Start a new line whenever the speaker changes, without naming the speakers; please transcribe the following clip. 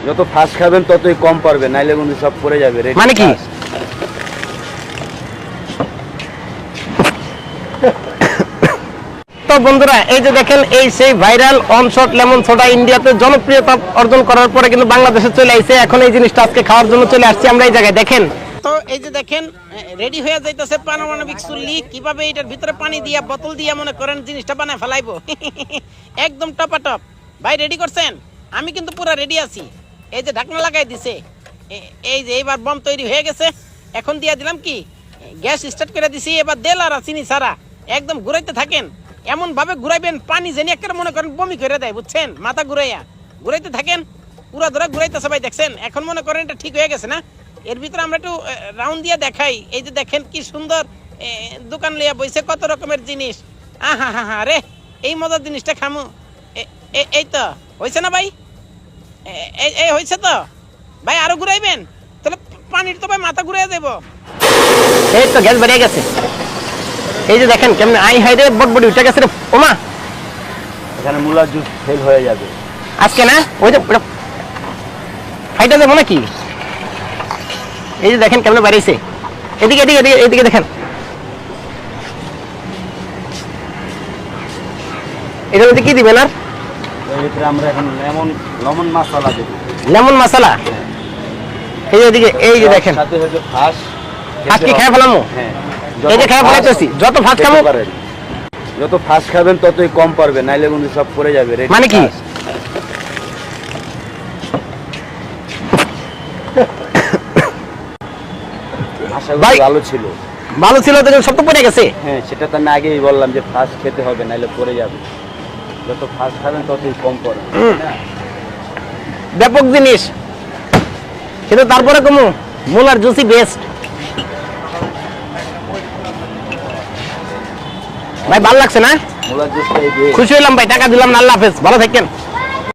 যত ফাস্ট খাবেন ততই কম পারবেন, নাইলে কিন্তু সব পড়ে যাবে।
মানে কি? তো বন্ধুরা এই যে দেখেন, এই সেই ভাইরাল অনশট লেমন সোডা ইন্ডিয়াতে জনপ্রিয়তা অর্জন করার পরে কিন্তু বাংলাদেশে চলে আসছে। এখন এই জিনিসটা আজকে খাওয়ার জন্য চলে আসছি আমরা এই জায়গায়। দেখেন তো এই যে দেখেন রেডি হয়ে যাইতেছে পারমাণবিক চুল্লি। কিভাবে এটার ভিতরে পানি দিয়া বোতল দিয়া মনে করেন জিনিসটা বানায় ফেলাইবো। একদম টপাটপ। ভাই রেডি করছেন? আমি কিন্তু পুরো রেডি আছি। এই যে ঢাকনা লাগাই দিছে, এই যে এইবার বম তৈরি হয়ে গেছে। এখন দিয়া দিলাম কি গ্যাস স্টার্ট করে দিছি। এবার দেল আর চিনি ছাড়া একদম ঘুরাইতে থাকেন। এমন ভাবে ঘুরাইবেন পানি জানি একটা মনে করেন বমি করে দেয়, বুঝছেন? মাথা ঘুরাইয়া ঘুরাইতে থাকেন, পুরা ধরে ঘুরাইতেছে। ভাই দেখছেন এখন মনে করেন এটা ঠিক হয়ে গেছে না? এর ভিতরে আমরা একটু রাউন্ড দিয়ে দেখাই। এই যে দেখেন কি সুন্দর দোকান লিয়া বইছে, কত রকমের জিনিস। আহা হা হা রে, এই মজার জিনিসটা খামু। এই তো হয়েছে না ভাই? এই হয়েছে তো ভাই? আরো ঘুরাইবেন তাহলে পানির তো ভাই মাথা ঘুরাইয়া দেব। এই তো গ্যাস বেরিয়ে গেছে। এই যে দেখেন কেমন আই হাই রে বটবটি উঠে গেছে রে। ওমা,
এখানে মুলার জুস ফেল হয়ে যাবে
আজকে না? ওই যে ফাইটা দেবো নাকি? এই যে দেখেন কেমন বাড়িয়েছে। এদিকে এদিকে এদিকে এদিকে দেখেন। এটার মধ্যে কি দিবেন? আর
এর ভিতরে আমরা এখন লেমন মশলা দেব।
লেমন মশলা? এই যে এদিকে এই যে দেখেন
সাথে হচ্ছে ফাস্ট।
আজকে খেয়ে ফেলামো।
হ্যাঁ,
এই যে খেয়ে ফেলাইতেছি। যত ফাস্ট খাবো,
যত ফাস্ট খাবেন ততই কম পারবেন, নাইলে কিন্তু সব পড়ে যাবে।
মানে কি?
আশা করি ভালো ছিল।
ভালো ছিল তো, সব তো পড়ে গেছে।
হ্যাঁ, সেটা তো আমি আগেই বললাম যে ফাস্ট খেতে হবে, নাইলে পড়ে যাবে। যত ফাস্ট খাবেন ততই কম পড়বে।
ব্যাপক জিনিস, কিন্তু তারপরে কমু মুলার জুসি বেস্ট। ভাই ভালো লাগছে না?
মুলার জুসটাই বেস্ট।
খুশি হইলাম ভাই, টাকা দিলাম না। আল্লাহ হাফেজ, ভালো থাকেন।